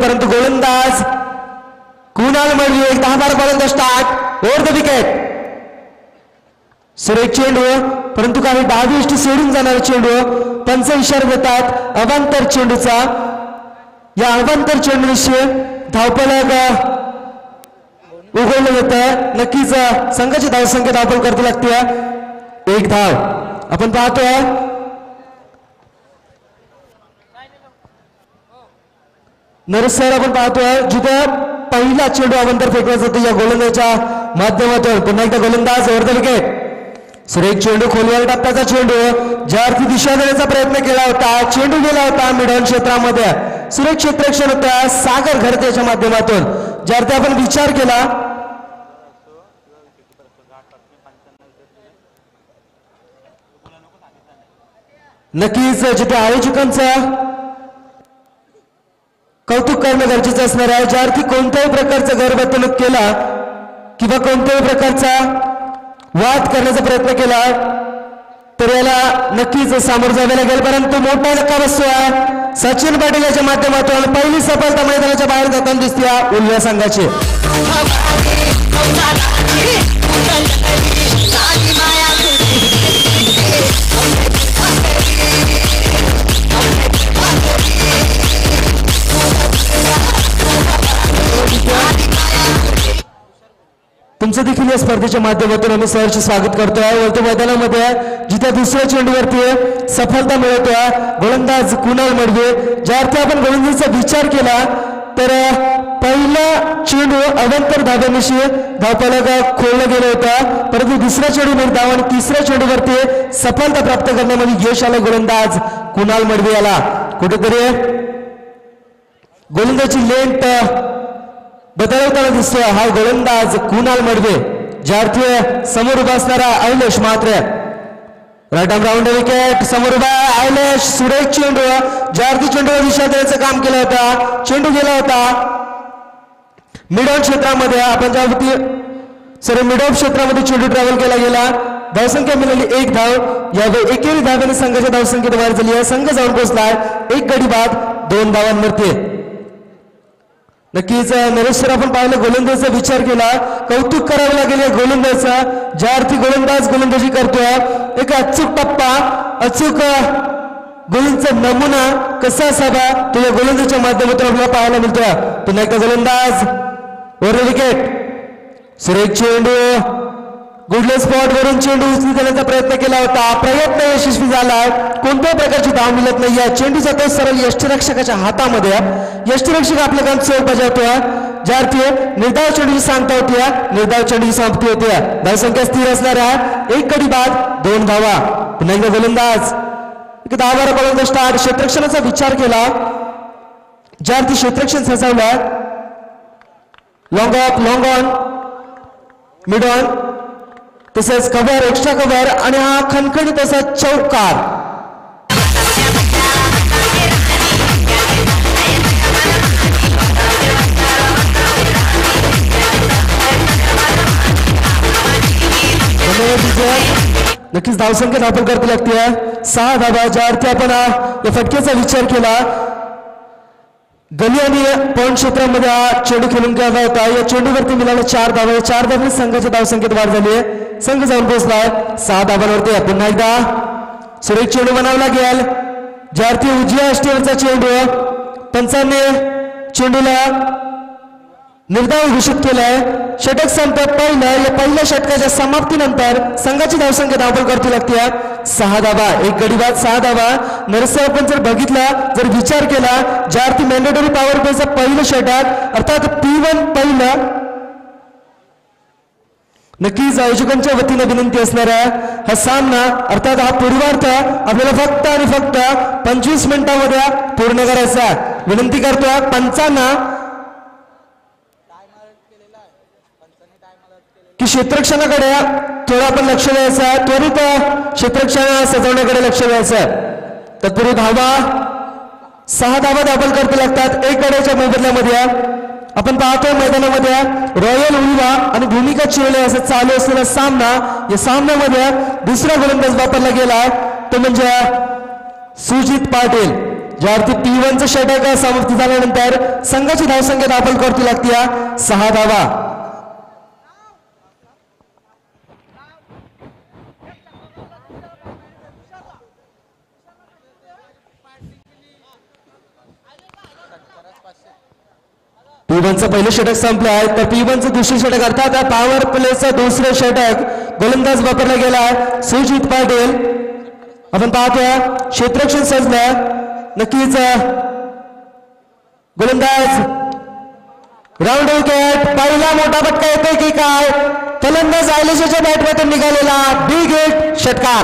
परंतु गोलंदाज कुणाल मडवी एक 10 बार गोलंदाज स्टार्ट ओव्हर द विकेट. सुरेख चेंडू परंतु काही डावी यष्टी सोडून जाणारा चेंडू पंच इशारा देतात अवांतर चेंडूचा. या अवांतर चेंडूशी धावफलक उघडलं होतं. नक्कीच संघाची धावसंख्या धावफल करते लागते 1 धाव. आपण पाहतोय नरेश सर आपण पाहतोय जिथे पहिला चेंडू अवांतर फेकला जातो या गोलंदाजाच्या माध्यमातून. पुन्हा एकदा गोलंदाज ओव्हर द विकेट. सुरेख चेंडू खोलवर टप्प्याचा चेंडू ज्यावरती दिशा देण्याचा प्रयत्न केला होता. चेंडू गेला होता मिडऑन क्षेत्रामध्ये. सुरेख क्षेत्ररक्षण होत्या सागर घरतेच्या माध्यमातून. ज्यावरती आपण विचार केला नक्कीच जिथे आयोजकांचं कौतुक करणं गरजेचं असणार आहे. ज्यावरती कोणत्याही प्रकारचा गैरवर्तणूक केला किंवा कोणत्याही प्रकारचा वाद करण्याचा प्रयत्न केला तर याला नक्कीच सामोरं जावे लागेल. परंतु मोठा धक्का बसतोय सचिन पाटील याच्या माध्यमातून. पहिली सफलता मैदानाच्या बाहेर जाताना दिसते उल्हा संघाची. तुमचं देखील या स्पर्धेच्या माध्यमातून आम्ही सहर्ष स्वागत करतोय. वरती मैदानामध्ये जिथे दुसऱ्या चेंडूवरती सफलता मिळवतोय गोलंदाज कुणाल मडवी. ज्यावरती आपण गोलंदाजीचा विचार केला तर पहिला चेंडू अवांतर धाब्यानिशी धावफलक खोलला गेला होता. परंतु दुसऱ्या चेंडू निर्धाव आणि तिसऱ्या चेंडूवरती सफलता प्राप्त करण्यामध्ये यश आलं गोलंदाज कुणाल मडवी याला. कुठेतरी गोलंदाजी लेंथ बदलवताना दिसतोय हा गोलंदाज कुणाल मडवी. ज्यावरती समोर उभा असणारा ऐलेश मात्र राईट आर्म राऊंड विकेट. समोर उभा ऐलेश. सुरेख चेंडू ज्यावरती चेंडूला दिशा द्यायचं काम केलं होतं. चेंडू गेला होता मिड ऑन क्षेत्रामध्ये. आपण ज्यावरती मिड ऑफ क्षेत्रामध्ये चेंडू ट्रॅव्हल केला गेला. धावसंख्या मिळाली 1 धाव. यावेळी एकेरी धाव्याने संघाच्या धावसंख्येत वाढ झाली आहे. संघ जाऊन पोहोचलाय 1 गडी बाद 2 धावांवरती. नक्कीच नरेश सर आपण पाहिलं गोलंदाजीचा विचार केला कौतुक करावं लागेल या गोलंदाजीचा. ज्या अर्थी गोलंदाज गोलंदाजी करतोय एक अचूक टप्पा अचूक गोलंदाजीचा नमुना कसा असावा तो या गोलंदाजीच्या माध्यमातून आपल्याला पाहायला मिळतोय. पुन्हा एकदा गोलंदाज ओव्हर विकेट. सुरेख चेंडू गुडले स्पॉट वरून चेंडू उचलून देण्याचा प्रयत्न केला होता. प्रयत्न यशस्वी झाला. कोणत्याही प्रकारची धाव मिळत नाही. चेंडू जातो सरळ यष्टिरक्षकाच्या हातामध्ये. यष्टिरक्षक आपलं काम चौक बजावतोय. ज्या अर्थी निर्धाव चेंडूची सांगता होती निर्धाव चेंडूची समाप्ती होती. धावसंख्या स्थिर असणाऱ्या 1 गडी बाद 2 धावा. पुन्हा एकदा गोलंदाज 10 गोलंदाज स्टार्ट. क्षेत्ररक्षणाचा विचार केला ज्या अर्थी क्षेत्ररक्षण सजवलं long of long on mid on तसेच कव्हर एक्स्ट्रा कव्हर आणि हा खणखणीत असा चौकार. नक्कीच धावसंख्या धावपल करते लागते 6 धावा. ज्या अर्थी आपण या फटक्याचा विचार केला गली आणि पॉइंट क्षेत्रामध्ये हा चेंडू खेळून गेला होता. या चेंडूवरती मिळाला 4 धावा. 4 धावांनी संघाच्या धावसंख्येत वाढ झाली आहे. संघ जाऊन पोहोचलाय 6 धावांवरती. पुन्हा एकदा सुरेख चेंडू बनावा लागेल. ज्या अर्थी उजव्या अष्टीवरचा चेंडू पंचांनी चेंडूला निर्धाव घोषित केलाय. षटक संपत पहिल्या षटकाच्या समाप्तीनंतर संघाची धावसंख्या धावपल करते लागते 6 धावा. 1 गडी बाद 6 धावा. नरेश आपण जर बघितला जर विचार केला ज्या अर्थी मॅन्डेटरी पॉवर प्लेचं पहिलं षटक अर्थात P1 पहिलं. नक्कीच आयोजकांच्या वतीने विनंती असणार आहे हा सामना अर्थात हा पूर्वार्थ आपल्याला फक्त आणि फक्त 25 मिनिटांमध्ये पूर्ण करायचा. विनंती करतोय पंचांना की क्षेत्ररक्षणाकडे थोडं आपण लक्ष द्यायचं. त्वरित क्षेत्ररक्षण सजवण्याकडे लक्ष द्यायचं. तत्पूर्वी धावा 6 धावा दाखल करते लागतात 1 गड्याच्या मोबदल्यामध्ये. आपण पाहतोय मैदानामध्ये रॉयल उल्हा आणि भूमिका चिरले असं चालू असलेला सामना. या सामन्यामध्ये दुसरा गोलंदाज वापरला गेला तो म्हणजे सुजित पाटील. ज्यावरती P1चं षटक समाप्ती झाल्यानंतर संघाची धावसंख्या दाखल करती लागते 6 धावा. P1चं पहिलं षटक संपलं आहे तर P1चं दुसरं षटक अर्थात पॉवर प्लेचं दुसरं षटक गोलंदाज वापरला गेला सुजित पाटील. आपण पाहतोय क्षेत्ररक्षण सजलं नक्कीच गोलंदाज राऊंड विकेट. पहिला मोठा फटका येतोय की काय फलंदाज आयलेशच्या बॅटमधून निघालेला बिग हिट षटकार.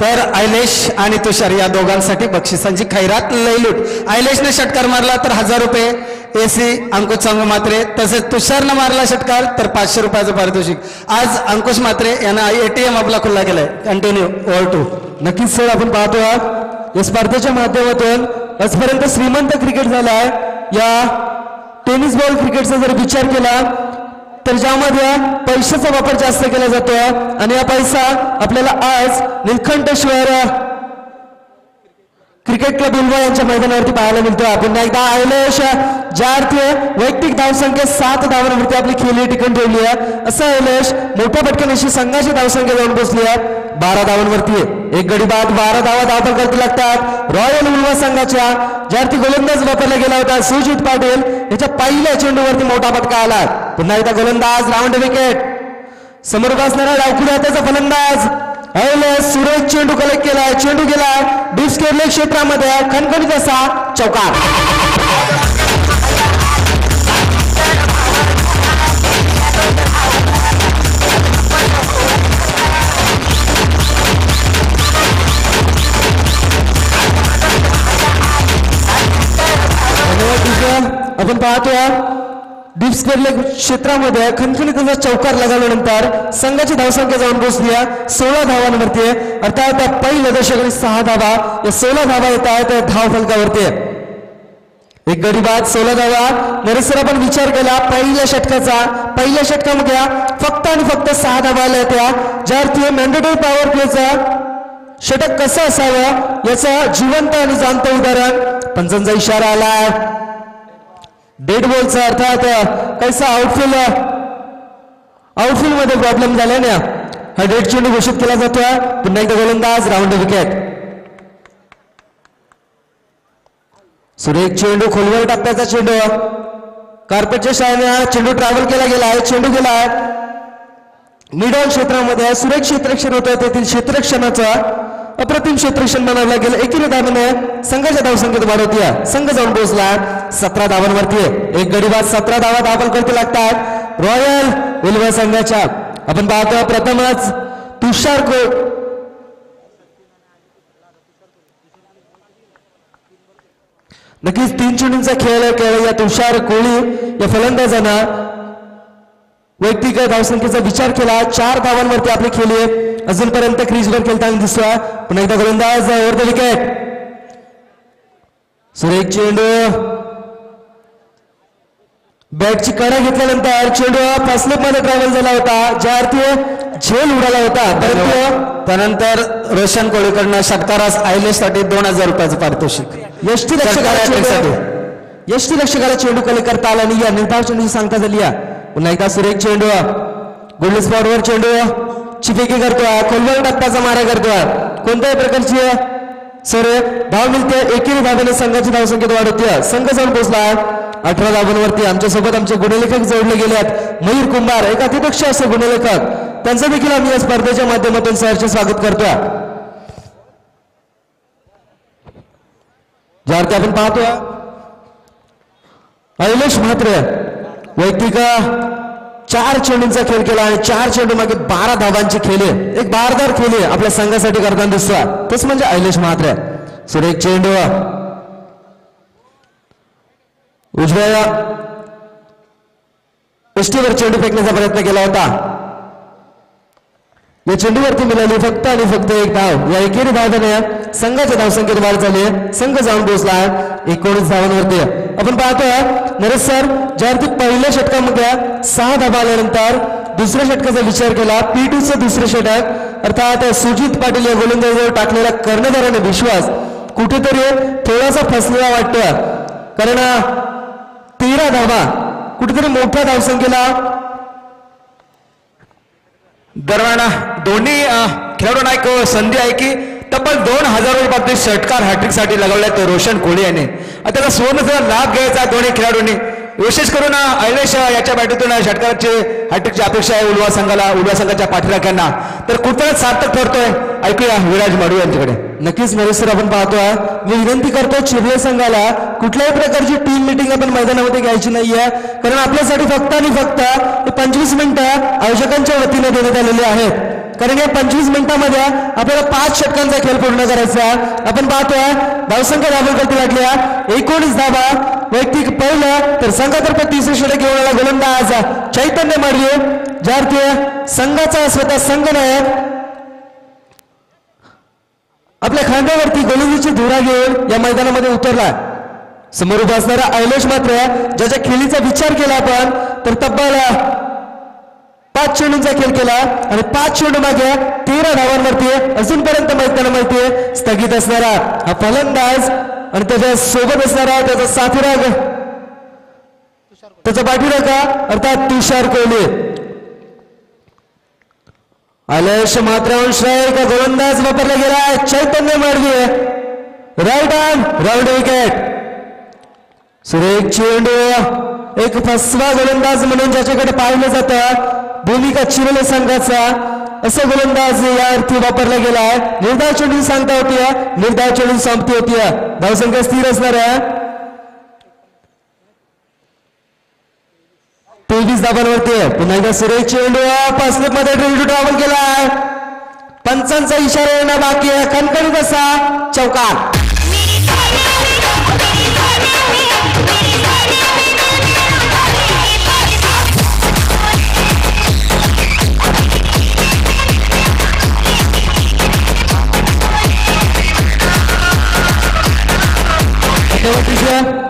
तर आयलेश आणि तुषार या दोघांसाठी बक्षिसांची खैरात लयलूट. आयलेशने षटकार मारला तर 1000 रुपये AC अंकुश मात्रे, तसेच तुषारनं मारला षटकार तर 500 रुपयाचं पारितोषिक. आज अंकुश मात्रे यांना ATM आपला खुल्ला केलाय. Continue over 2. नक्कीच सर आपण पाहतो या स्पर्धेच्या माध्यमातून आजपर्यंत श्रीमंत क्रिकेट झालाय. या टेनिस बॉल क्रिकेटचा जर विचार केला तर ज्यामध्ये पैशाचा वापर जास्त केला जातो आणि हा पैसा आपल्याला आज निलकंठेश्वर क्रिकेट क्लब उल्वा यांच्या मैदानावरती पाहायला मिळतो. पुन्हा एकदा आयलेश ज्या अर्थी वैयक्तिक धावसंख्या 7 धावांवरती आपली खेळी टिकून ठेवली आहे असं आयलेश मोठ्या फटक्यानिशी संघाची धावसंख्या जाऊन पोहोचली आहे 12 धावांवरती. एक गडी बाद 12 धावा दाखल करती लागतात रॉयल उल्वा संघाच्या. ज्या अर्थी गोलंदाज वापरला गेला होता सुजित पाटील याच्या पहिल्या चेंडूवरती मोठा फटका आला. पुन्हा एकदा गोलंदाज राऊंड विकेट. समोर बसणारा डावखुला त्याचा फलंदाज सुरेश चेंडू कलेक्ट केलाय. चेंडू गेला डीप स्क्वेअर क्षेत्रामध्ये खणखणीत असा चौकार. आपण पाहतोय डीप स्क्वेअर क्षेत्रामध्ये खणखणीत असा चौकार लगावल्यानंतर संघाची धावसंख्या जाऊन पोहोचली 16 धावांवरती. अर्थात पहिल्या दशकाने 6 धावा या 16 धावा येत आहेत धाव फलकावरती. एक गडी बाद 16 धावा. नरेश आपण विचार केला पहिल्या षटकामध्ये फक्त आणि फक्त 6 धावा आल्या होत्या. ज्या अर्थी मॅन्डेटरी पॉवर प्लेचं षटक कसं असावं याचं जिवंत आणि जाणतं उदाहरण. पंचांचा इशारा आलाय डेड बॉलचा. अर्थात कैसा आउटफील्ड मध्ये प्रॉब्लेम झाला ना हा डेड चेंडू घोषित केला जातोय. पुन्हा एकदा गोलंदाज राऊंड विकेट. सुरेख चेंडू खोलवर टाकण्याचा चेंडू कार्पेटच्या शाळेने चेंडू ट्रॅव्हल केला गेलाय. चेंडू गेलाय मिड ऑन क्षेत्रामध्ये सुरेख क्षेत्ररक्षण होतं तेथील क्षेत्ररक्षणाचा अप्रतिम क्षेत्ररक्षण बनवलं गेलं. एकीने धावाने संघाच्या धावसंख्येत वाढ होती. संघ जाऊन पोहोचला 17 धावांवरती. एक गडी बाद 17 धावा दाखल करते लागतात रॉयल उल्वा संघाच्या. आपण पाहतो प्रथमच तुषार नक्कीच 3 चेंडूंचा खेळ खेळ या तुषार कोळी या फलंदाजांना वैयक्तिक धावसंख्येचा विचार केला 4 धावांवरती आपली खेळी अजूनपर्यंत क्रीजवर खेळताना दिसतोय. पुन्हा एकदा गोलंदाज ओव्हर द विकेट. सुरेख चेंडू बॅटची कडा घेतल्यानंतर चेंडू फसलेप मध्ये ट्रॅव्हल झाला होता ज्या अर्थी झेल उडाला होता. परंतु त्यानंतर रोशन कोळीकडनं षटकारास आयलेशसाठी 2000 रुपयाचं पारितोषिक. यष्टी रक्षकाला चेंडू कले करता आला नाही या निर्धाव चेंडूची सांगता झाली. पुन्हा एकदा सुरेख चेंडू गोल्ड स्पॉटवर चेंडू चिफेकी करतोय खोलवर टप्प्याचा मारा करतोय. कोणत्याही प्रकारची सर धाव मिळते. एकेरी धावेने संघाची धावसंख्येत वाढ होती. संघ जाऊन पोहोचला 18 धावांवरती. आमच्यासोबत आमचे गुणलेखक जोडले गेलेत मयूर कुंभार एक अतिदक्ष असे गुणलेखक. त्यांचं देखील आम्ही या स्पर्धेच्या माध्यमातून सहर्ष स्वागत करतोय. ज्यावरती आपण पाहतोय आयलेश म्हात्रे वैयक्तिक 4 चेंडूंचा खेळ केला आणि 4 चेंडू मागे 12 धावांची खेळी एक बारदार खेळी आपल्या संघासाठी करताना दिसतोय तेच म्हणजे आयलेश म्हात्रे. सुरेख चेंडू उजव्या यष्टीवर चेंडू फेकण्याचा प्रयत्न केला होता. या चेंडूवरती मिळाली फक्त आणि फक्त एक धाव. या एकेरी धावाने संघाच्या धावसंख्येत वाढ झाली. संघ जाऊन पोहोचला 19 धावांवरती. आपण पाहतोय नरेश सर, ज्यावरती पहिल्या षटकामध्ये 6 धावा आल्यानंतर दुसऱ्या षटकाचा विचार केला. P2चं दुसरे षटक अर्थात सुजित पाटील या गोलंदाजावर टाकलेला कर्णधाराने विश्वास कुठेतरी थोडासा फसलेला वाटतोय. कारण 13 धावा कुठेतरी मोठ्या धावसंख्येला दरम्यान दोन्ही खेळाडूंना एक संधी आहे की तब्बल 2000 रुपये षटकार हॅट्रिक साठी लगावल्यात रोशन कोहली याने. आता त्याचा सुवर्णचा लाभ घ्यायचा दोन्ही खेळाडूंनी. विशेष करून ऐलेश याच्या बॅटीतून षटकाराची हॅट्रिकची अपेक्षा आहे उलवा संघाच्या पाठीराख्यांना. तर कुठेच सार्थक ठरतोय. ऐकूया विराज माडू यांच्याकडे. नक्कीच नरेश सर, आपण पाहतोय. मी विनंती करतो चिरले संघाला कुठल्याही प्रकारची टीम मिटिंग आपण मैदानामध्ये घ्यायची नाहीये. कारण आपल्यासाठी फक्त आणि फक्त 25 मिनिटं आयोजकांच्या वतीने देण्यात आलेली आहेत. कारण या 25 मिनिटांमध्ये आपल्याला 5 षटकांचा खेळ पूर्ण करायचा. आपण पाहतोय धावसंख्या दाबोलकरती वाटल्या 19 धावा. वैयक्तिक पहिलं तर संघातर्फे तिसरे षटक घेऊन आला गोलंदाज चैतन्य माडगे, ज्यार्थी संघाचा स्वतः संघनायक आपल्या खांद्यावरती गोलंदाजीची धुरा घेऊन या मैदानामध्ये उतरला. समोर उभा असणारा ऐलेश मात्र ज्याच्या खेळीचा विचार केला आपण तर तब्बल 5 चेंडूंचा खेळ केला आणि 5 चेंडू मागे 13 धावांवरती अजूनपर्यंत मैदानामध्ये स्थगित असणारा हा फलंदाज आणि त्याच्या सोबत असणारा त्याचा साथीराग त्याचा पाठीराखा अर्थात तुषार कोहली. ऐलेश मात्र का गोलंदाज वापरला गेला चैतन्य माडगे, राईट आर्म राऊंड विकेट. सुरेख चेंडू, एक फसवा गोलंदाज म्हणून ज्याच्याकडे पाहिलं जातं भूमिका चिरले संघाचा असा गोलंदाज या अर्थी वापरला गेलाय. निर्धाव चेंडू सांगता होती, निर्धाव चेंडू संपती होती. धावसंख्या स्थिर असणार आहे 23 धावांवरती. पुन्हा एकदा सुरेख चेंडू स्लिप मध्ये ट्रॅव्हल केलाय. पंचांचा इशारा येणं बाकी आहे. कणकणीत असा चौकार.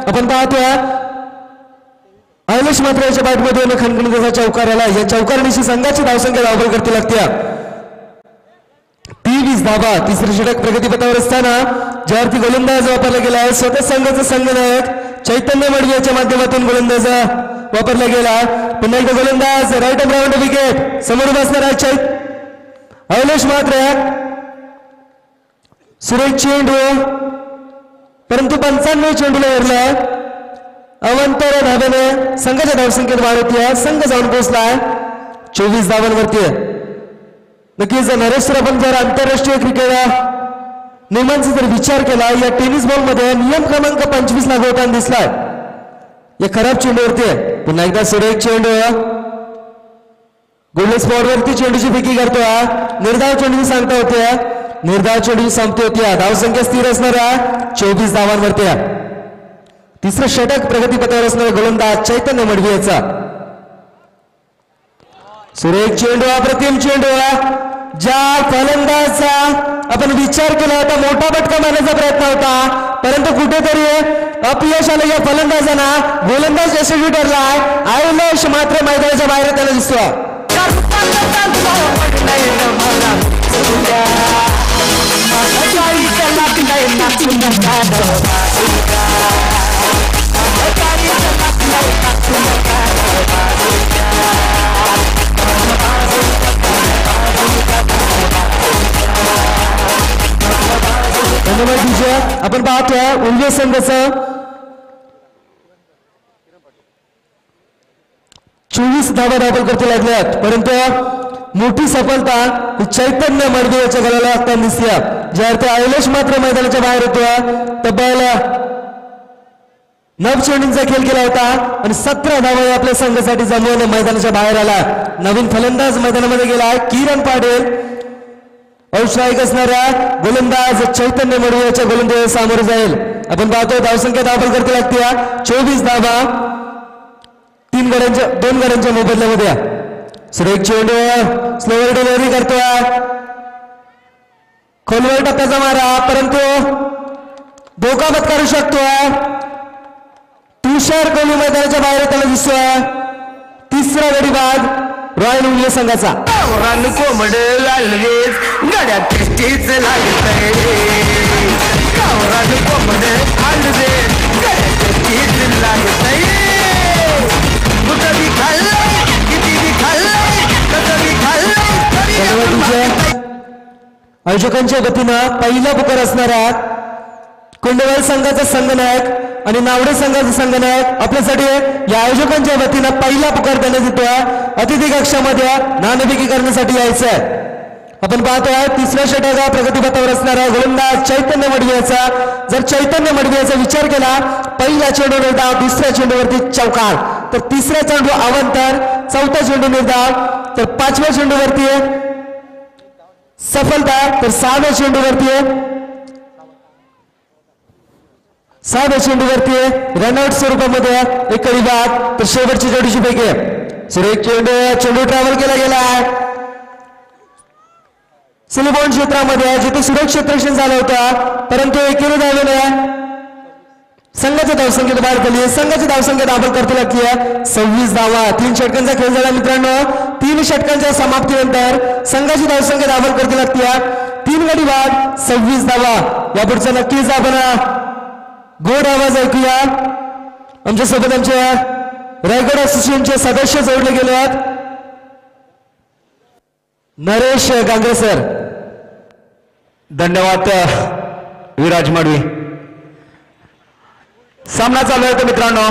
आपण पाहतोय ऐलेश मात्र याच्या बॅटमध्ये खणखणीत चौकार आला. या चौकारणीशी संघाची धावसंख्या धावबल करती लागते 23 धावा. तिसरे षटक प्रगतीपथावर असताना ज्यावरती गोलंदाज वापरला गेला आहे स्वतः संघाचा संघनायक चैतन्य माडगे याच्या माध्यमातून गोलंदाज वापरला गेला. पुन्हा एकदा गोलंदाज राईट आर्म राऊंड विकेट. समोर बसणार ऐलेश मात्र सुरेख चेंडू, परंतु 95 चेंडूला हरलाय. अवंतर धाब्याने संघाच्या धावसंख्येत वाढ होती. संघ जाऊन पोहोचलाय 24 धावांवरती. नक्कीच नरेश सर, आपण जर आंतरराष्ट्रीय क्रिकेट नियमांचा जर विचार केला या टेनिस बॉल मध्ये नियम क्रमांक 25 लागू होताना दिसलाय या खराब चेंडूवरती. पुन्हा एकदा सुरेख चेंडू, गोल्डन स्पॉटवरती चेंडूची फेकी करतोय. निर्धाव चेंडू सांगता होते, निर्धाव चेंडू संपती होती. धावसंख्या स्थिर असणाऱ्या 24 धावांवरती. तिसरं षटक प्रगतीपथावर असणारा गोलंदाज चैतन्य माडगे याचा. सुरेख चेंडू, अप्रतिम चेंडू. ज्या फलंदाजाचा आपण विचार केला होता मोठा फटका मारण्याचा प्रयत्न होता परंतु कुठेतरी अपयश आलं या फलंदाजांना. गोलंदाज यशस्वी ठरलाय. ऐलेश मात्र मैदानाच्या बाहेर त्याला दिसतो. धन्यवाद विजय. आपण पाहतोय उल्वे संघाचं 24 धावा दाखल करते लागल्यात परंतु मोठी सफलता चैतन्य माडगे याच्या गळ्याला लागताना दिसल्या. ज्या अर्थी ऐलेश मात्र मैदानाच्या बाहेर होतो. तब्बल 9 चेंडूंचा खेळ केला होता आणि 17 धावा आपल्या संघासाठी जमवून मैदानाच्या बाहेर आला. नवीन फलंदाज मैदानामध्ये गेला किरण पाटील. औषधायक असणाऱ्या गोलंदाज चैतन्य माडगे याच्या गोलंदाज सामोरे जाईल. आपण पाहतो धावसंख्या दाखल करते लागते 24 धावा 2 गड्यांच्या मोबदल्यामध्ये. सुरेख चेंडू स्लोवर डिलिव्हरी करतोय, खोलवर टप्प्याचा मारा, परंतु धोका पत्करू शकतोय. तुषार कोहली मैदानाच्या बाहेर त्याला दिसतोय. तिसरा गडी बाद रॉयल इंडिया संघाचा. आयोजकांच्या वतीनं पहिला पुकार असणारा कुंडवाल संघाचा संघनायक आणि नावडे संघाचा संघनायक आपल्यासाठी या आयोजकांच्या वतीनं पहिला पुकार देण्यात येतोय. अतिथी कक्षामध्ये नाणेफेकी करण्यासाठी यायचं आहे. आपण पाहतोय तिसऱ्या षटका प्रगतीपथावर असणारा गोलंदाज चैतन्य मडवियाचा. जर चैतन्य मडवियाचा विचार केला, पहिल्या चेंडू निर्धाव, दुसऱ्या चेंडूवरती चौकार, तर तिसऱ्या चेंडू अवंतर, चौथा चेंडू निर्धाव, तर पाचव्या चेंडूवरती सफलता, तर सहाव्या चेंडूवरती रनआउट स्वरूपामध्ये एक कडी बाद, तर शेवटची जोडीची पैकी सुरेख चेंडू ट्रॅव्हल केला गेला आहे सिलिबॉन क्षेत्रामध्ये, जिथे सुरक्षित रक्षण झालं होतं, परंतु एकेरी धावले संघाच्या धावसंख्येत बाहेर पडली. संघाची धावसंख्या दाखल करते लागली आहे 26 धावा. 3 षटकांचा खेळ झाला मित्रांनो. 3 षटकांच्या समाप्तीनंतर संघाची धावसंख्या दाखल करते लागली आहे 3 गडी बाद 26 धावा. यापुढचा नक्कीच आपण गोड आवाज ऐकूया. आमच्यासोबत आमचे रायगड असोसिएशनचे सदस्य जोडले गेले आहेत, नरेश गांगरे सर. धन्यवाद विराज मडवी. सामना चालू आहे मित्रांनो,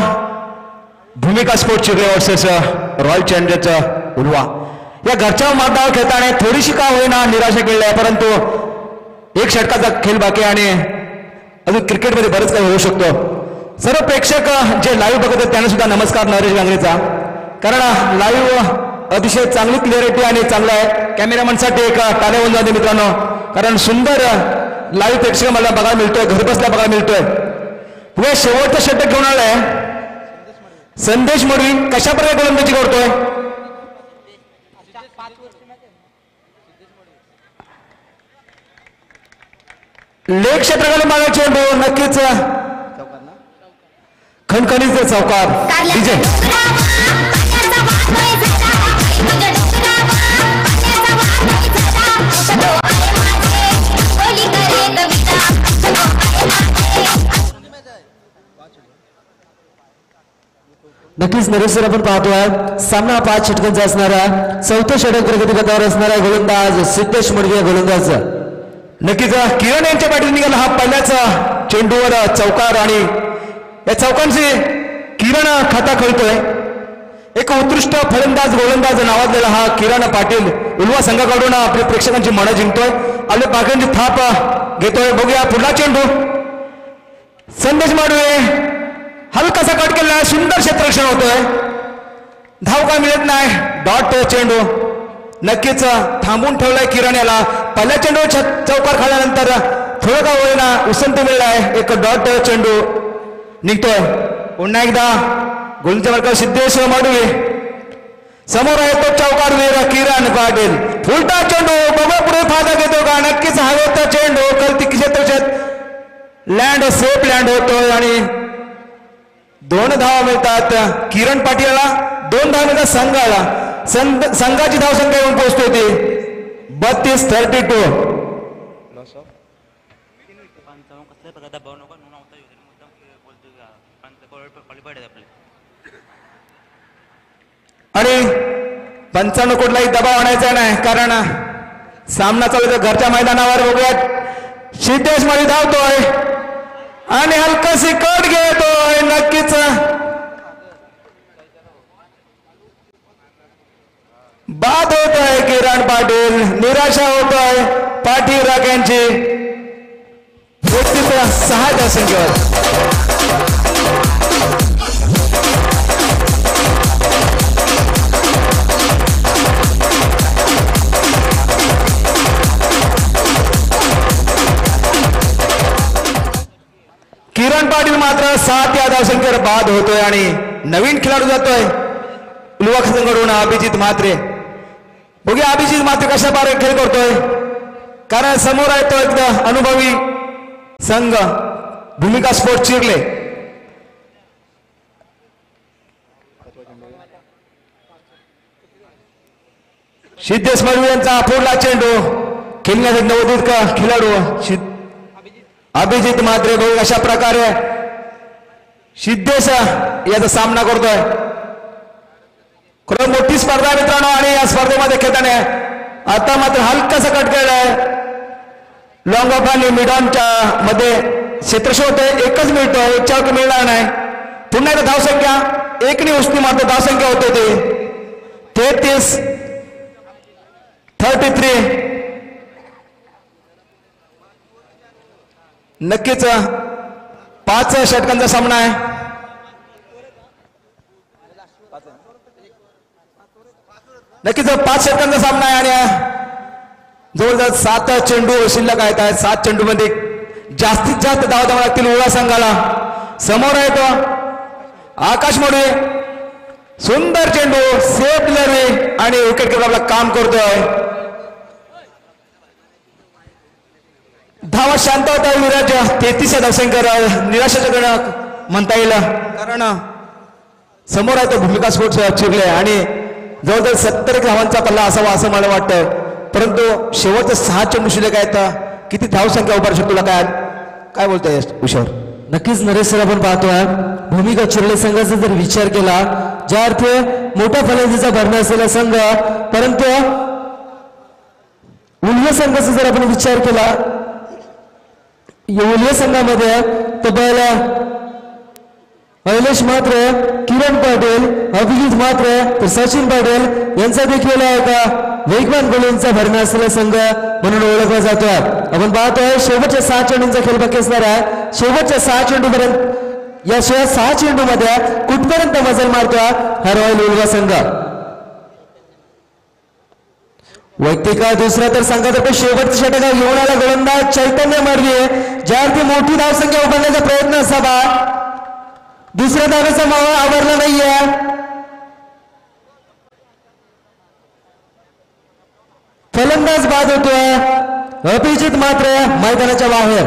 Bhumika Sports Chikhale versus Royal Challengers Ulwa. या घरच्या मैदानावर खेळताना थोडीशी का होईना निराशा केली आहे, परंतु एक षटकाचा खेळ बाकी आणि अजून क्रिकेटमध्ये बरंच काही होऊ शकतो. सर्व प्रेक्षक जे लाईव्ह बघत आहेत त्यांना सुद्धा नमस्कार नरेश गांगरेचा, कारण लाईव्ह अतिशय चांगली क्लिअरिटी आणि चांगला आहे. कॅमेरामॅनसाठी एक टाळ्या होऊन जाते मित्रांनो, कारण सुंदर लाईव्ह प्रेक्षक मला बघायला मिळतोय, घरबसल्या बघायला मिळतोय. पुढे शेवटचं षटक घेऊन आलाय संदेश मडवी. कशा प्रकारे गोलंदाजी करतोय, लेग क्षेत्राकडे मागे चेंडू, नक्कीच खणखणीचे चौकार. विजय नक्कीच नरेश सर, आपण पाहतोय सामना 5 षटकांचा असणारा, चौथं षटक प्रगतीपथावर असणारा गोलंदाज सिद्धेश मडवी गोलंदाज. नक्कीच किरण यांच्या बॅटिंग निघाला हा पहिल्याच चेंडूवर चौकार, आणि या चौकांचे किरण खाता खेळतोय. एक उत्कृष्ट फलंदाज गोलंदाज नावाजलेला हा किरण पाटील उलवा संघाकडून आपल्या प्रेक्षकांची मनं जिंकतोय, आपल्या पाकांची थाप घेतोय. बघूया पुढला चेंडू, संदेश माडवे हलकासा कट केला, सुंदर क्षेत्ररक्षण होतोय, धाव काय मिळत नाही, डॉट चेंडू. नक्कीच थांबून ठेवलाय किरण याला. पहिल्या चेंडू चौकार खाल्यानंतर थोडं का होईना उसंत मिळलाय, एक डॉट चेंडू निघतोय. पुन्हा एकदा गोलंदाज वर्ग सिद्धेश माडवे, समोर आहे तो चौकार वीर किरण पाटील. फुलटा चेंडू, बघा पुढे फायदा घेतो का, नक्कीच हवेत चेंडू कलती क्षेत्रात लँड, सेफ लँड होतोय आणि 2 धावा मिळतात किरण पाटीलला, 2 धावा मिळतात संघाला. संघाची धावसंख्या येऊन पोहोचते होती 32-32. आणि 55 कोटलाही दबाव आणायचा नाही, कारण सामना चालू घरच्या मैदानावर. बघूयात सिद्धेश मध्ये धावतोय आणि हलकाशी कट घेतोय. नक्कीच बाद होतोय किरण पाटील, निराशा होतोय पाटील राख्यांची. 6 धावसंख्येवर किरण पाटील मात्र 7 या धावसंख्येवर बाद होतोय आणि नवीन खेळाडू जातोय उलवा संघाकडून अभिजित म्हात्रे. बघूया अभिजित मात्र कशा प्रकारे खेळ करतोय, कारण समोर आहे तो एकदा अनुभवी संघ भूमिका स्पोर्ट चिरले. सिद्धेश मळवी यांचा फोडला चेंडू खेळण्यासाठी नवोदित खेळाडू अभिजित मात्रे बघू अशा प्रकारे सिद्धेश याचा सामना करतोय. खरं मोठी स्पर्धा मित्रांनो, आणि या स्पर्धेमध्ये खेळताना आता मात्र हलकासा कट केलाय. लॉंग ऑफ आणि मिड ऑनच्या मध्ये क्षेत्रशो होते, एकच मिळतोय, एकच्या मिळणार नाही. पुन्हा एकदा धावसंख्या एकने उसनी मात्र धावसंख्या होते ते 33. नक्कीच 5 षटकांचा सामना आहे. नक्कीच 5 षटकांचा सामना आहे आणि जवळजवळ 7 चेंडू शिल्लक आहेत. 7 चेंडू मध्ये जास्तीत जास्त धावा धावा लागतील उळा संघाला. समोर आहे तो आकाश मोडे, सुंदर चेंडू सेफ लढवे आणि विकेट कीपर आपला काम करतोय. धावा शांत होता विराज 33 धावसंख्या निराशाजनक म्हणता येईल, कारण समोर आहे तो भूमिका स्पोर्ट्स चिरले आणि जवळजवळ 70 धावांचा पल्ला असावा असं मला वाटतं. परंतु शेवटचे 6 चेंडू शिल्लक आहेत. किती धावसंख्या उभारू शकतो तुला काय बोलतोय उशावर? नक्कीच नरेश सर, आपण पाहतोय भूमिका चिरले संघाचा जर विचार केला, ज्या अर्थे मोठा फलंदाजीचा भरणा असलेला संघ, परंतु उल्वे संघाचा जर आपण विचार केला, उल्वे संघामध्ये तब्बल ऐलेश मात्र, किरण पाटील, अभिजित मात्र, तर सचिन पाटील यांचा देखील एक वेगवान गोलंदाजांचा भरणा असलेला संघ म्हणून ओळखला जातोय. आपण पाहतोय शेवटच्या 6 चेंडूंचा खेळ बाकी असणार आहे. शेवटच्या 6 चेंडू पर्यंत, या 6 चेंडू मध्ये कुठपर्यंत मजल मारतोय हा रॉयल उल्वा संघ. वैयक्तिक दुसरा तर संघातर्फे शेवटचं षटक घेऊन आला गोलंदाज चैतन्य मर्वे, ज्यावरती मोठी धावसंख्या उभारण्याचा प्रयत्न असावा. दुसऱ्या धावेचा मावा आवरला नाहीये. फलंदाज बाद होतोय. अभिजित मात्र मैदानाच्या बाहेर.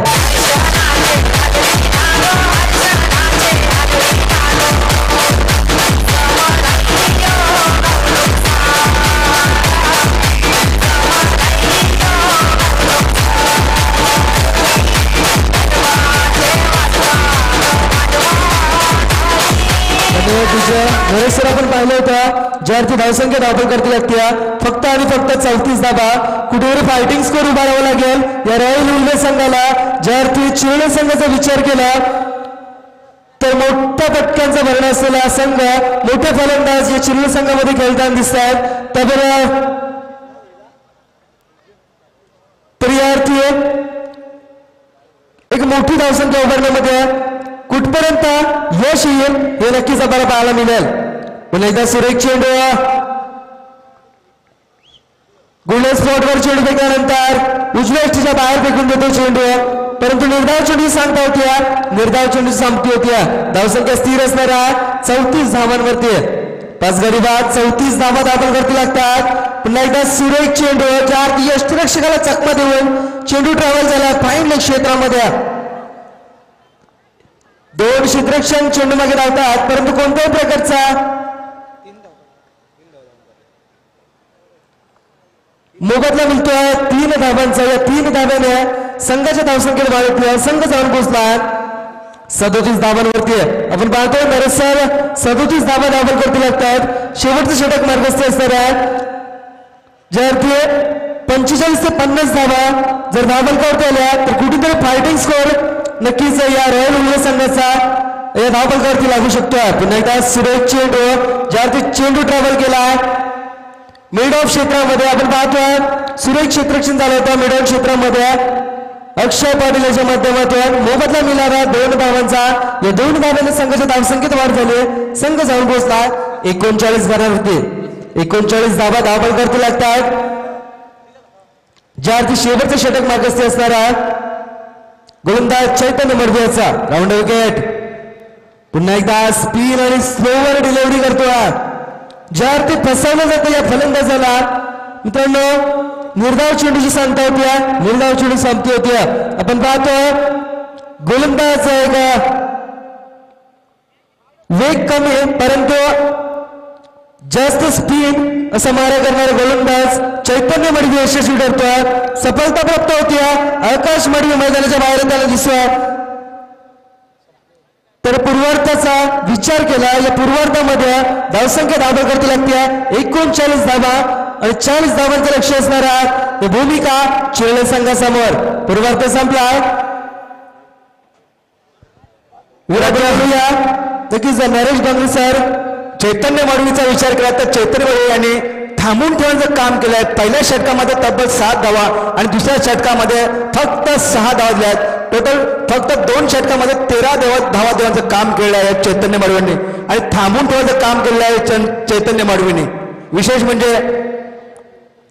नरेश आपण पाहिलं होतं, ज्यावरती धावसंख्या धावपल करती लागते फक्त आणि फक्त 34 धाबा. कुठेतरी फायटिंग स्कोर उभारावा लागेल या रॉयल उल्वे संघाला. ज्यावरती चिरले संघाचा विचार केला तर मोठ्या पटक्यांचा भरणा असलेला संघ, मोठे फलंदाज या चिरले संघामध्ये खेळताना दिसतात. तर यावरती एक मोठी धावसंख्या उभारण्यामध्ये कुठपर्यंत यश येईल हे नक्कीच आपल्याला पाहायला मिळेल. पुन्हा एकदा सुरेख चेंडू गोल्डन स्पॉटवर चेंडू फेकल्यानंतर उजव्या एष्टीच्या बाहेर फेकून देतो चेंडू, परंतु निर्धाव चेंडू सांगता होत्या, निर्धाव चेंडू संपती होत्या. धावसंख्या स्थिर असणाऱ्या 34 धावांवरती 5 गडी बाद 34 धावा दाखल करती लागतात. पुन्हा एकदा सुरेख चेंडू, ज्या अर्थी यष्टीरक्षकाला चकमा देऊन चेंडू ट्रॅव्हल झाला फाईन लेग क्षेत्रामध्ये. 2 क्षेत्ररक्षण चेंडू मागे धावतात, परंतु कोणत्याही प्रकारचा मोबदला मिळतोय 3 धावांचा. या 3 धाव्याने संघाच्या धावसंख्येत वाढ होती. संघ जाऊन पोहोचला 37 धावांवरती. आपण पाहतोय नरेश सर 37 धावा दाखल करती लागतात. शेवटचं षटक मार्गस्थ असणार आहे, ज्या अर्थी 45 ते 50 धावा जर दाखल करता आल्या तर कुठेतरी फायटिंग स्कोर नक्कीच या रॉयल उल्वे संघाचा या धावपलकावरती लागू शकतोय. पुन्हा एकदा सुरेख चेंडू, ज्यावरती चेंडू ट्रॅव्हल केला मिड ऑफ क्षेत्रामध्ये. आपण पाहतोय सुरेख क्षेत्ररक्षण झालं होतं मिड ऑफ क्षेत्रामध्ये. अक्षय पाटील याच्या माध्यमातून मोबदला मिळाला 2 धावांचा. या 2 धावांनी संघाच्या धावसंख्येत वाढ झाली. संघ जाऊन पोहोचला 39 धावांवरती. 39 धावा धावपल करती लागतात, ज्या अर्थी शेवटचं षटक मार्गस्थ असणार आहे गोलंदाज चैतन्य मर्वेचा. Round wicket. पुन्हा एकदा स्पिन आणि स्लोवर डिलिव्हरी करतोय, ज्या अर्थी फसवलं जातं या फलंदाजाला. मित्रांनो निर्धाव चेंडूची सांगता होत्या, निर्धाव चेंडू संपती होत्या. आपण पाहतोय गोलंदाज एक वेग कमी परंतु जास्त स्पीड असा मारा करणारा गोलंदाज चैतन्य मडवी यशस्वी ठरतोय. सफलता प्राप्त होत्या. आकाश मडवी मैदानाच्या बाहेर त्याला दिसतोय. तर पूर्वार्धाचा विचार केला, या पूर्वार्धामध्ये धावसंख्या धावा करती लागते 39 धावा आणि 40 धावांचं लक्ष असणारा भूमिका चिरले संघासमोर. पूर्वार्ध संपला. नक्कीच नरेश डांगरे सर चैतन्य मडवीचा विचार केला तर चैतन्य मडवी यांनी थांबून ठेवण्याचं काम केलंय. पहिल्या षटकामध्ये तब्बल 7 धावा आणि दुसऱ्या षटकामध्ये फक्त 6 धावा दिल्या आहेत. टोटल फक्त 2 षटकामध्ये 13 धावा देण्याचं काम केलेलं आहे चैतन्य मडवींनी आणि थांबून ठेवण्याचं काम केलेलं आहे चैतन्य मडवींनी. विशेष म्हणजे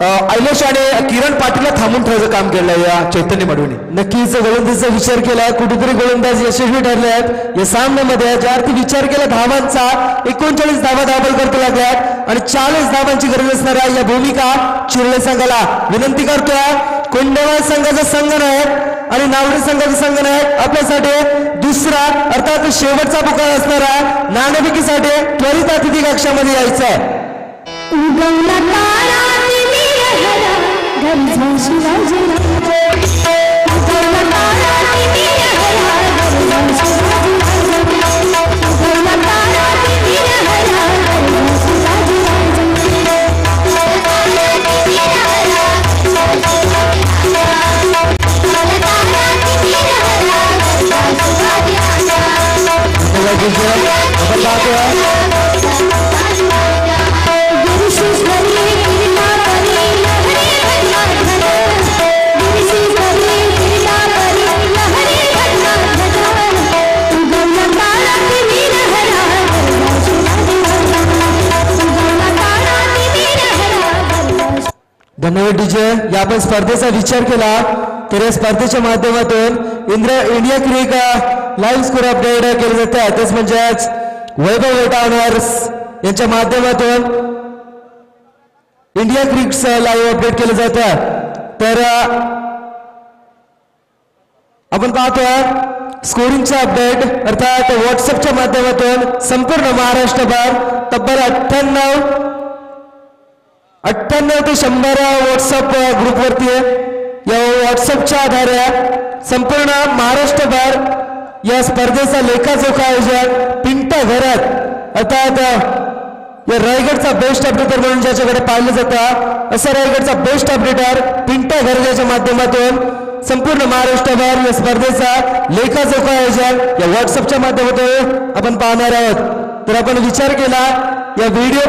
ऐलेश आणि किरण पाटीलला थांबून ठेवायचं काम केलं आहे या चैतन्य मडवीने. नक्कीच गोलंदाजीचा विचार केला, कुठेतरी गोलंदाज यशस्वी ठरले आहेत या सामन्यामध्ये. ज्या अर्थी विचार केला धावांचा 39 धावा दाखल करतो लागल्यात आणि 40 धावांची गरज असणाऱ्या या भूमिका चिरले संघाला विनंती करतोय. कोंडेवाल संघाचा संघ नाही आणि नावडे संघाचा संघ नाही. आपल्यासाठी दुसरा अर्थात शेवटचा पुकार असणारा नाणेफेकीसाठी त्वरित अतिथी कक्षामध्ये यायचं आहे. धन्यवाद डीजे. या आपण स्पर्धेचा विचार केला तर या स्पर्धेच्या माध्यमातून इंडिया क्रिक लाईव्ह स्कोर अपडेट केले जाते. तेच म्हणजेच वैभव वेटा ऑनर्स यांच्या माध्यमातून इंडिया क्रिक्स लाईव्ह अपडेट केलं जातं. तर आपण पाहतोय स्कोरिंगचा अपडेट अर्थात व्हॉट्सअपच्या माध्यमातून संपूर्ण महाराष्ट्रभर तब्बल 98 ते 100 व्हॉट्सअप ग्रुपवरती या व्हॉट्सअपच्या आधारे संपूर्ण महाराष्ट्रभर या स्पर्धेचा लेखाजोखा आयोजन पिंटा घरात अर्थात या रायगडचा बेस्ट अपडेटर म्हणून ज्याच्याकडे पाहिलं जातं असं रायगडचा बेस्ट अपडेटर पिंटा घराच्या माध्यमातून संपूर्ण महाराष्ट्रभर या स्पर्धेचा लेखाजोखा आयोजन या व्हॉट्सअपच्या माध्यमातून आपण पाहणार आहोत. तर आपण विचार केला या व्हिडिओ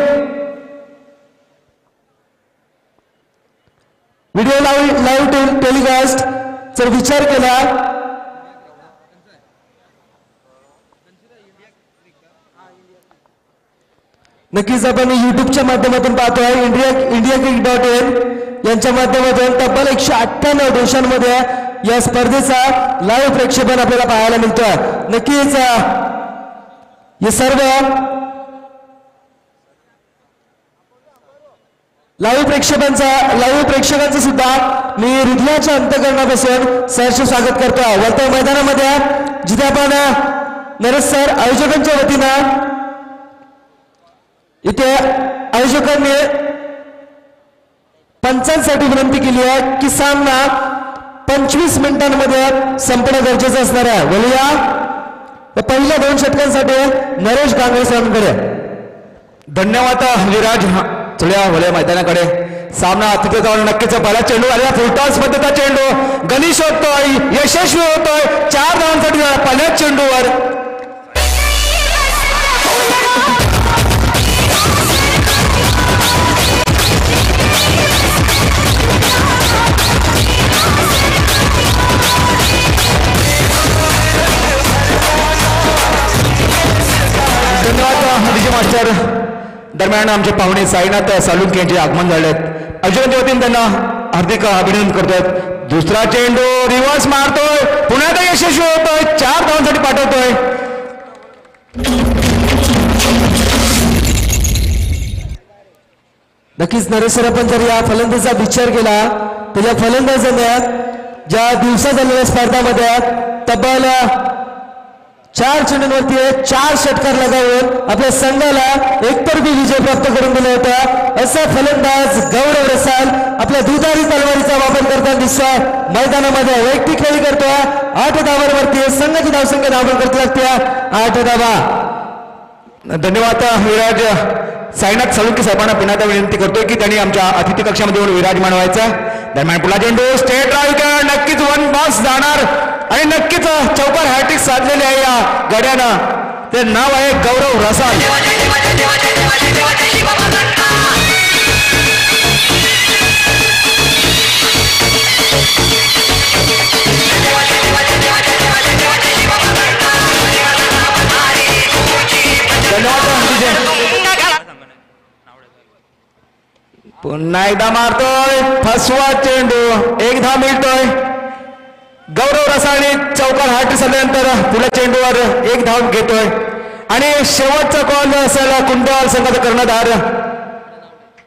लाईव्ह टेलिकास्ट जर विचार केला नक्कीच आपण युट्यूबच्या माध्यमातून पाहतोय. इंडिया क्रिक.in यांच्या माध्यमातून तब्बल 198 देशांमध्ये या स्पर्धेचा लाईव्ह प्रक्षेपण आपल्याला पाहायला मिळतोय. नक्कीच हे सर्व लाईव्ह प्रेक्षकांचं सुद्धा मी हृदयाच्या अंतःकरणापासून सहर्ष स्वागत करतो. वर्तमान मैदानामध्ये जिथे आपण नरेश सर आयोजकांच्या वतीनं इथे आयोजकांनी पंचांसाठी विनंती केली आहे की सामना 25 मिनिटांमध्ये संपणं गरजेचं असणार आहे. बोलूया पहिल्या 2 षटकांसाठी नरेश डांगरे सरांकडे. धन्यवाद विराज. चुळ्या वळ्या मैदानाकडे सामना तिथे जाऊन नक्कीच पहिला चेंडू आलेला फुलटॉस पद्धतीचा चेंडू गणेश होतोय, यशस्वी होतोय 4 धावांसाठी पहिल्याच चेंडूवर. धन्यवाद डीजे मास्टर. दरम्यान आमचे पाहुणे साईनाथ सालुंके यांचे आगमन झाले आहेत. आयोजकांच्या वतीने त्यांना हार्दिक अभिनंदन करतोय. दुसरा चेंडू रिव्हर्स मारतोय, पुन्हा एकदा यशस्वी होतोय, 4 धावांसाठी पाठवतोय. नक्कीच नरेश सर, आपण जर या फलंदाजाचा विचार केला तर या फलंदाजाने ज्या दिवसात झालेल्या स्पर्धामध्ये तब्बल 4 चेंडूंवरती 4 षटकार लगावून आपल्या संघाला एकतर्फी विजय प्राप्त करून दिला होता. असा फलंदाज गौरव रसाल आपल्या दुधारी तलवारीचा वापर करताना दिसतोय. मैदानामध्ये वैयक्तिक खेळी करतोय. 8 धावांवरती संघाची धावसंख्या धावून करते लागते 8 धावा. धन्यवाद विराज. साईनाथ साळुंके साहेबांना पुन्हा एकदा विनंती करतोय की त्यांनी आमच्या अतिथी कक्षामध्ये येऊन विराजमान व्हायचं. दरम्यान पुढला चेंडू स्टेट ड्राईव्ह नक्कीच 1 बॉक्स जाणार आणि नक्कीच चौकार हॅट्रिक साधलेली आहे या गड्यानं. ते नाव आहे गौरव रसाल. पुन्हा एकदा मारतोय फसवा चेंडू. 1 धाव मिळतोय. गौरव रसाळने चौकार हाटी झाल्यानंतर पुढल्या चेंडूवर 1 धाव घेतोय आणि शेवटचा कॉल असेल कुंडवाल संघाचा कर्णधार.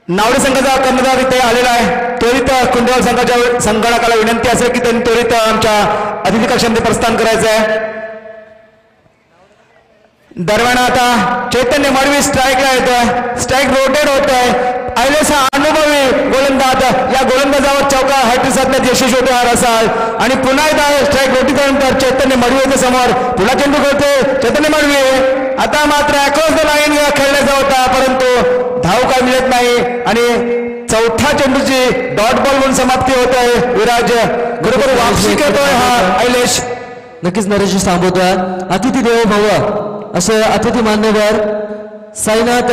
नावडे संघाचा कर्णधार इथे आलेला आहे. त्वरित कुंडवाल संघाच्या संगणकाला विनंती असेल की त्यांनी त्वरित आमच्या अतिथी कक्षामध्ये प्रस्थान करायचं आहे. दरम्यान आता चैतन्य मडवी स्ट्राईकला येतोय. स्ट्राईक रोटेट होत आहे. आयलेस हा अनुभवी गोलंदाज या गोलंदाजावर चौका हॅट्रिक साधण्यात यशस्वी होते हा रसाळ आणि पुन्हा एकदा स्ट्राईक रोटी झाल्यानंतर चैतन्य मडवीच्या समोर पुन्हा चेंडू करते चैतन्य मडवी. आता मात्र अक्रॉस द लाईन खेळण्याचा होता परंतु धाव काय मिळत नाही आणि चौथ्या चेंडूची डॉट बॉल म्हणून समाप्ती होत आहे. विराज बरोबर वापसी करतोय हा आयलेश. नक्कीच नरेश थांबवतोय. अतिथी देवो भव असे अतिथी मान्यवर साईनाथ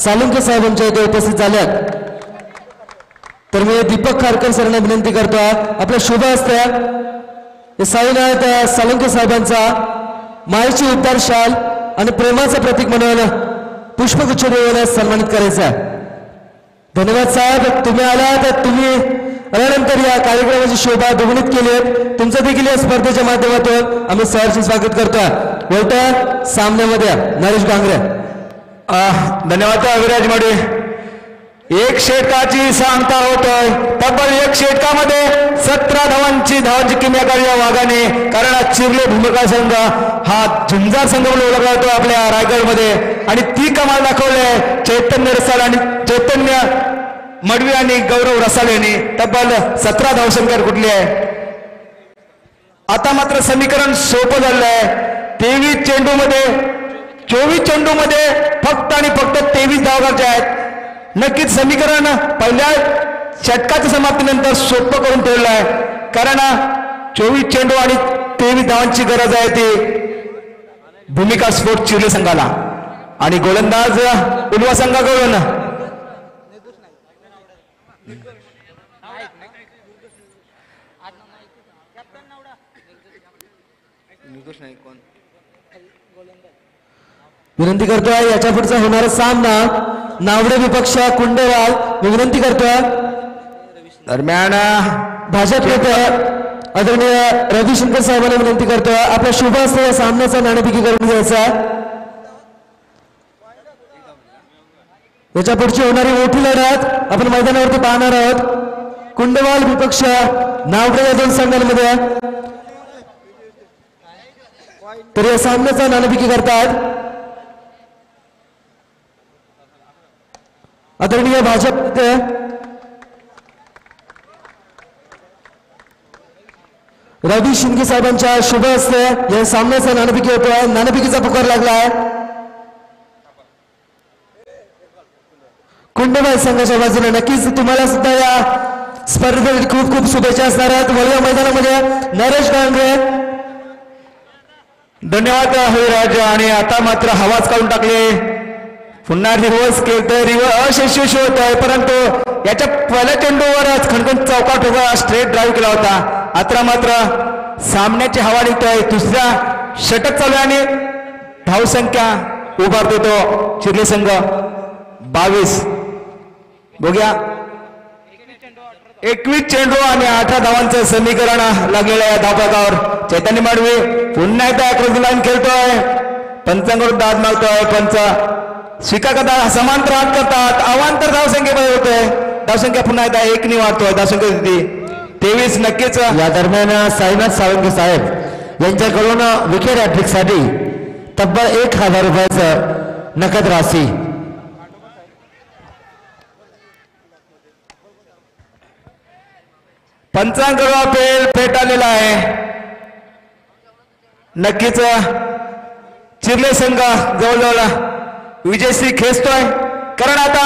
साळुंके साहेबांच्या इथे उपस्थित झाल्यात. तर मी दीपक खारकर सरांना विनंती करतो आपल्या शुभ हस्ते साईनाथ साळुंके साहेबांचा मायेची उद्धार शाल आणि प्रेमाचं प्रतीक म्हणून पुष्पगुच्छ देऊन सन्मानित करायचं आहे. धन्यवाद साहेब, तुम्ही आलात. तुम्ही आल्यानंतर या कार्यक्रमाची शोभा दुगणित केली आहे. तुमचं देखील या स्पर्धेच्या माध्यमातून आम्ही सहर्ष स्वागत करतोय. बोलतोय सामन्यामध्ये नरेश डांगरे. धन्यवाद विराज मडे. 1 षटकाची सांगता होतोय. तब्बल 1 षटकामध्ये 17 धावांची किमयाकारी या वाघाने. कारण चिरले भूमिका संघ हा झुंजार संघ म्हणून ओळखला जातो आपल्या रायगडमध्ये आणि ती कमाल दाखवले चैतन्य रसाल आणि चैतन्य मडवी आणि गौरव रसाल यांनी. तब्बल 17 धावसंख्या कुठली आहे. आता मात्र समीकरण सोपं झालं आहे. 23 चेंडूमध्ये 24 चेंडूमध्ये फक्त आणि फक्त 23 धावा गरजे आहेत. नक्कीच समीकरण पहिल्या षटकाच्या समाप्तीनंतर सोपं करून ठेवलं आहे. कारण 24 चेंडू आणि 23 धावांची गरज आहे ती भूमिका स्पोर्ट चिरले संघाला आणि गोलंदाज उलवा संघाकडून विनंती करतोय. याच्या पुढचा होणारा सामना नावडे विपक्ष कुंडवाल. मी विनंती करतोय दरम्यान भाजप नेते आदरणीय रविशंकर साहेबांना विनंती करतोय आपल्या शुभ हस्ते या सामन्याचा नाणेफेकी करून द्यायचा. याच्या पुढची होणारी मोठी लढत आपण मैदानावरती पाहणार आहोत. कुंडवाल विपक्ष नावडे या 2 संघांमध्ये. तर या सामन्याचा नाणेफेकी करतात आदरणीय भाजप रवी शिंदे साहेबांच्या शुभ हस्ते या सामन्याचा नाणेफेकी होतोय. नाणेफेकीचा पुकार लागला आहे. कुंडवाल संघाच्या बाजूने. नक्कीच तुम्हाला सुद्धा या स्पर्धेसाठी खूप खूप शुभेच्छा असणार आहेत. वळवा मैदानामध्ये नरेश डांगरे. धन्यवाद विराज. आणि आता मात्र हवाच काढून टाकले. पुन्हा रिव्हर्स केलं रिव्हर्स अयशस्वी होत आहे परंतु याच्या पहिल्या चेंडूवरच खणखण चौका ठोका स्ट्रेट ड्राईव्ह केला होता. आता मात्र सामन्याची हवा निघतोय. दुसऱ्या षटक चालू आणि धावसंख्या उभारतो तो चिरले संघ 22. बघूया 21 चेंडू आणि 18 धावांचं समीकरण लागलेलं आहे धावफलकावर. चैतन्य मडवी पुन्हा एकदा क्रॉस लाईन खेळतोय. पंचांकडून दाद मागतोय. पंच स्वीकार करतात समांतर हात करतात अवांतर धावसंख्येमध्ये होतोय धावसंख्या पुन्हा एकदा 1 ने वाढतोय धावसंख्या होती 23 नक्कीच या दरम्यान साईनाथ साळुंके साहेब यांच्याकडून विकेट हॅट्रिक साठी तब्बल 1000 रुपयाचं नगद राशी पंचांकडा फेट आलेला आहे नक्कीच चिरले संघ जवळजवळ विजयश्री खेचतोय कारण आता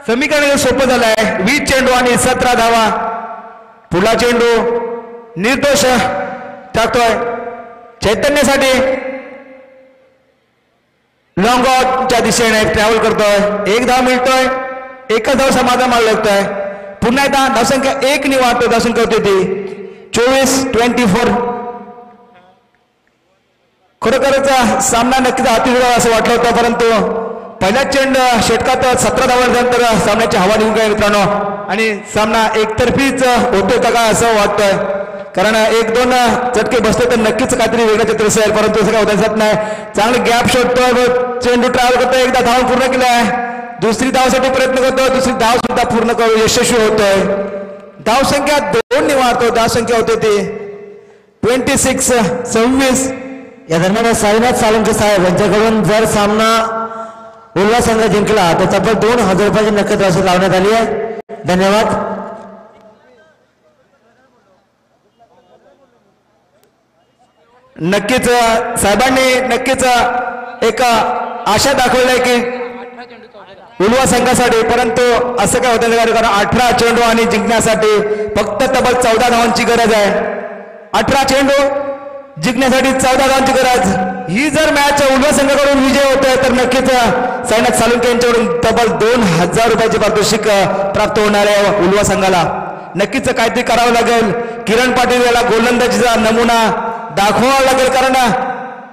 समीकरण सोपं झालं आहे 20 चेंडू आणि 17 धावा पुढला चेंडू निर्दोष टाकतोय चैतन्यासाठी लॉंग आउटच्या दिशेने ट्रॅव्हल करतोय 1 धाव मिळतोय 1 धाव समाधान मार लागतोय पुन्हा एकदा धावसंख्या 1 ने वाढतोय धावसंख्या होती ती 24-24 खरोखरच सामना नक्कीच अतिविरोध असं वाटलं होतं परंतु पहिल्याच चेंड षटकात 17 धावांनंतर सामन्याची हवा निघून गेली मित्रांनो आणि सामना एकतर्फीच होतोय का काय असं वाटतंय कारण 1-2 चटके बसले तर नक्कीच काहीतरी वेगळं चित्र असेल परंतु असं काय होत नाही चांगले गॅप शोधतोय चेंडू ट्रॅव्हल करतोय एकदा धाव पूर्ण केला आहे दुसरी धावसाठी प्रयत्न करतोय दुसरी धाव सुद्धा पूर्ण करू यशस्वी होतोय धावसंख्या 2 ने वाढतोय धावसंख्या होते ती 26-26 या दरम्यान साईनाथ साळुंके साहेब यांच्याकडून जर सामना उल्हास संघ जिंकला तर तब्बल 2000 रुपयाची नगद राशी लावण्यात आली आहे धन्यवाद नक्कीच साहेबांनी नक्कीच एक आशा दाखवली आहे की उल्वा संघासाठी परंतु असं काय होतं कारण 18 चेंडू आणि जिंकण्यासाठी फक्त तब्बल 14 धावांची गरज आहे 18 चेंडू जिंकण्यासाठी 14 धावांची गरज ही जर मॅच उल्वा संघाकडून विजय होतोय तर नक्कीच साईनाथ साळुंके यांच्याकडून तब्बल 2000 रुपयाचे पारितोषिक प्राप्त होणार आहे उल्वा संघाला नक्कीच काहीतरी करावं लागेल किरण पाटील याला गोलंदाजीचा नमुना दाखवावा लागेल कारण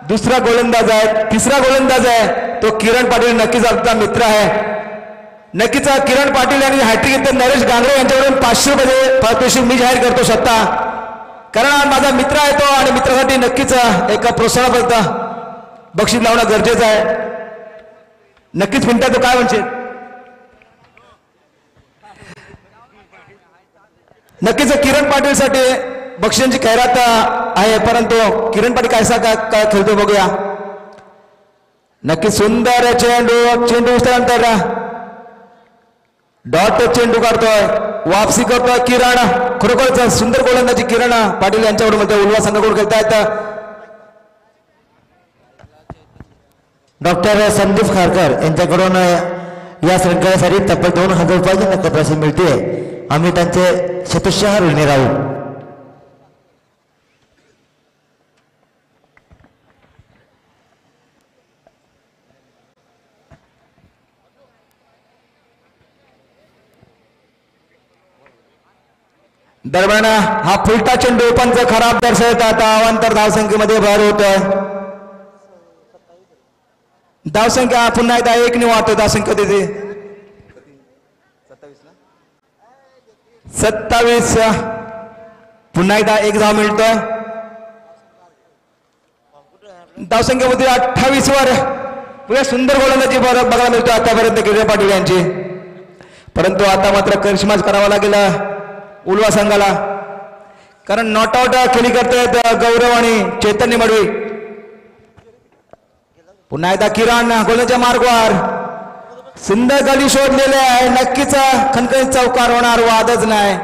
दुसरा गोलंदाज आहे तिसरा गोलंदाज आहे तो किरण पाटील नक्कीच आपला मित्र आहे नक्कीच किरण पाटील यांनी हॅट्रिक घेतले नरेश गांगरे यांच्याकडून 500 रुपये पारितोषिक मी जाहीर करतो स्वतः कारण माझा मित्र आहे तो आणि मित्रासाठी नक्कीच एक प्रोत्साहनार्थ बक्षीस लावणं गरजेचं आहे नक्कीच मिनिटा तो काय म्हणशील नक्कीच किरण पाटील साठी बक्षिसांची खैरात आहे परंतु किरण पाटील काय खेळतो बघूया नक्कीच सुंदर चेंडू उचल्यानंतर डॉट चेंडू काढतोय वापसी करतोय किरण खरोखरच सुंदर गोलंदाजी किरण पाटील यांच्याकडून मध्ये उल्वा संघाकडून खेळतायत डॉक्टर संदीप खारकर यांच्याकडून या शृंखलेसाठी तब्बल 2000 रुपयाची नगद राशी मिळते आम्ही त्यांचे शतशः ऋणी राहू दरम्यान हा फुलटा चेंडू पंच खराब दर्शवत आता अवांतर धावसंख्येमध्ये भर होतोय धावसंख्या पुन्हा एकदा 1 ने वाढतोय धावसंख्या तिथे 27 पुन्हा एकदा 1 धाव मिळतोय धावसंख्येमध्ये 28 वर पुढे सुंदर गोलंदाजी बघायला मिळतोय आतापर्यंत किरण पाटील यांची परंतु आता मात्र करिश्माच करावा लागेल उल्वा संघाला कारण नॉट आउट खेळी करतायत गौरव आणि चैतन्य मडवी पुन्हा एकदा किरण गोलंदाजीच्या मार्गावर सुंदर गली शोधलेले आहे नक्कीच खणखणीत चौकार होणार वादच नाही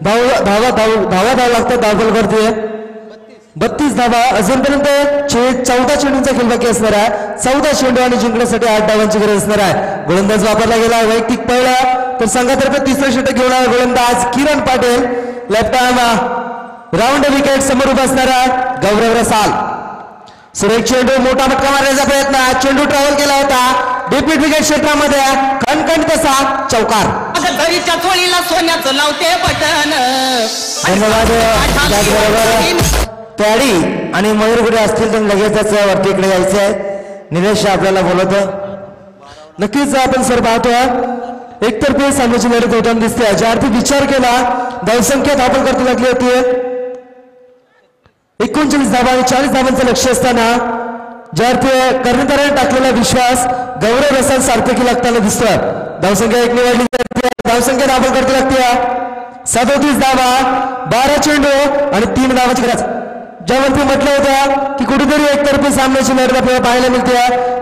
धावा लागतात धावफल करते 32 धावा अजूनपर्यंत 14 चेंडूंचा खेळ बाकी असणार आहे 14 चेंडू आणि जिंकण्यासाठी 8 धावांची गरज असणार आहे गोलंदाज वापरला गेला वैयक्तिक पहिला तर संघातर्फे तिसरा षटक घेऊन आला गोलंदाज Kiran Patil left arm round wicket समोर उभा असणारा गौरव रसाल सुरेख चेंडू मोठा फटका मारण्याचा प्रयत्न चेंडू ट्रॅव्हल केला होता डीप मिड विकेट क्षेत्रामध्ये खणखणीत असा चौकार घरीच्या चोळीला सोन्याचं लावते बटन धन्यवाद त्याचबरोबर पॅडी आणि मयूर कुठे असतील तर लगेचच वरती इकडे यायचं आहे निलेश आपल्याला बोलवतो नक्कीच आपण सर पाहतो एकतर्फी सामन्याची लढत होताना दिसते. ज्या अर्थी विचार केला धावसंख्या धावपल करता लागली होती 39 धावा आणि 40 धावांचं लक्ष असताना ज्या अर्थी कर्णधाराने टाकलेला विश्वास गौरव रसाल सार्थकी लागताना दिसतोय. धावसंख्या 1 निवडली जाते. धावसंख्या धावपल करता लागते 37 धावा 12 चेंडू आणि 3 धावाची गरज. ज्यावरती म्हटलं होतं की कुठेतरी एकतर्फी सामन्याची लढत आपल्याला पाहायला मिळते.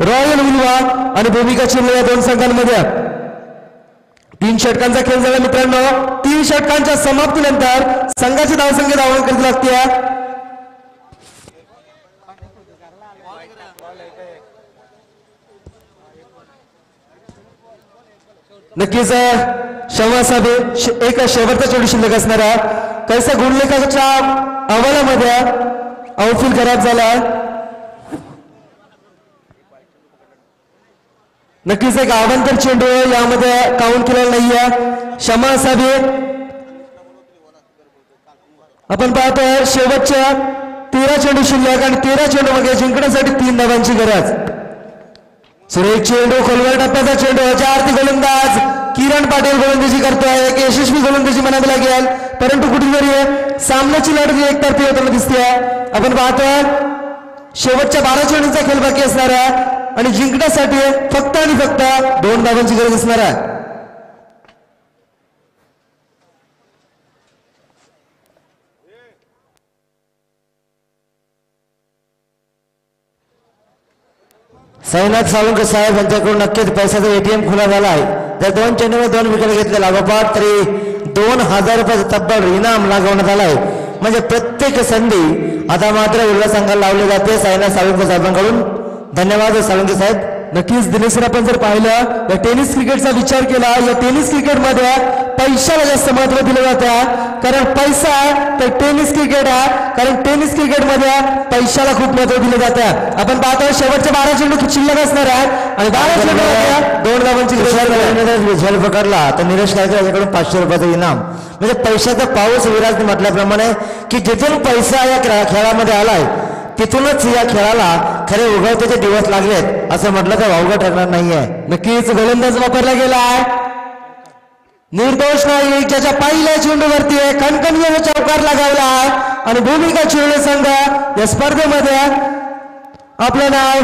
रॉयल विल्वा आणि भूमिका चिरले या दोन संघांमध्ये 3 षटकांचा खेळ झाला मित्रांनो. 3 षटकांच्या समाप्तीनंतर संघाची धावसंख्या धावण करत लागते. नक्कीच शवासाबे एक शेवटचा चेंडू शिल्लक असणारा कैसा गुणलेखाच्या अहवालामध्ये आउटफील्ड खराब झाला. नक्कीच एक आवांतर चेंडू यामध्ये काउंट केलेला नाहीये. शमासाबे आपण पाहतोय शेवटच्या 13 चेंडू शिल्लक आणि 13 चेंडू मध्ये जिंकण्यासाठी 3 धावांची गरज. सुरेख चेंडू खोलवर टप्प्याचा चेंडू ज्या अर्थी गोलंदाज किरण पाटील गोलंदाजी करतोय. एक यशस्वी गोलंदाजी म्हणावी लागेल परंतु कुठेतरी सामन्याची लढत एकतर्फी होताना दिसते. आपण पाहतोय शेवटच्या 12 चेंडूचा खेळ बाकी असणार आहे आणि जिंकण्यासाठी फक्त आणि फक्त 2 धावांची गरज असणार आहे. साईनाथ सावंत साहेब यांच्याकडून नक्कीच पैशाचा एटीएम खुला झाला आहे. त्या 2 चेंडूवर 2 विकेट घेतले लागोपाठ तरी 2000 रुपयाचा तब्बल इनाम लागवण्यात आला आहे. म्हणजे प्रत्येक संधी आता मात्र उर्ला संघाला लावली जाते साईनाथ सावंत साहेबांकडून. धन्यवाद सावंत साहेब. नक्कीच दिनेश आपण जर पाहिलं या टेनिस क्रिकेटचा विचार केला या टेनिस क्रिकेटमध्ये पैशाला जास्त महत्व दिलं जातं. कारण पैसा तर टेनिस क्रिकेट आहे. कारण टेनिस क्रिकेटमध्ये पैशाला खूप महत्व दिलं जातं. आपण पाहतो शेवटचे 12 चेंडू शिल्लक असणार आहेत आणि 12 चेंडू 2 धावांची झेल पकडला तर निलेश काळकर याच्याकडून 500 रुपयाचं इनाम. म्हणजे पैशाचा पाऊस विराजने म्हटल्याप्रमाणे की जिथून पैसा या खेळामध्ये आलाय तिथूनच या खेळाला खरे उगवतेचे दिवस लागलेत असं म्हटलं तर वावगं ठरणार नाहीये. नक्कीच गोलंदाज वापरला गेला आहे निर्दोष नाही. ज्याच्या पहिल्या चेंडूवरती खणखणीने चौकार लगावला आहे आणि भूमिका चिरले संघ या स्पर्धेमध्ये आपलं नाव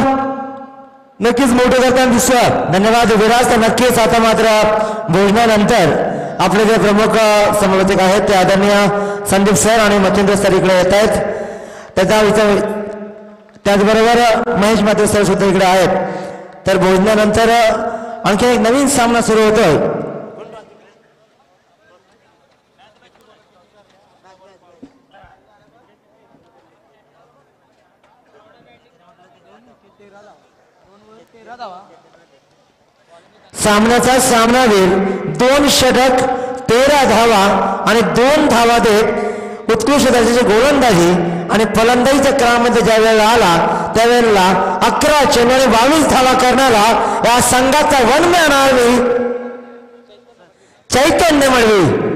नक्कीच मोठं करताना दिसतं. धन्यवाद विराज. तर नक्कीच आता मात्र भोजनानंतर आपले जे प्रमुख समालोचक आहेत ते आदरणीय संदीप सर आणि मच्छिंद्र सर इकडे येत आहेत. त्याचबरोबर महेश मात्रे सर सुद्धा इकडे आहेत. तर भोजनानंतर आणखी एक नवीन सामना सुरू होतोय. सामन्याचा सामनावीर 2 षटक 13 धावा आणि 2 धावा देत उत्कृष्ट दर्जाची गोलंदाजी आणि फलंदाजीच्या क्रमामध्ये ज्या वेळेला आला त्यावेळेला 11 चेंडू आणि 22 धावा करणारा या संघाचा वनमॅन आर्मी चैतन्य मळवी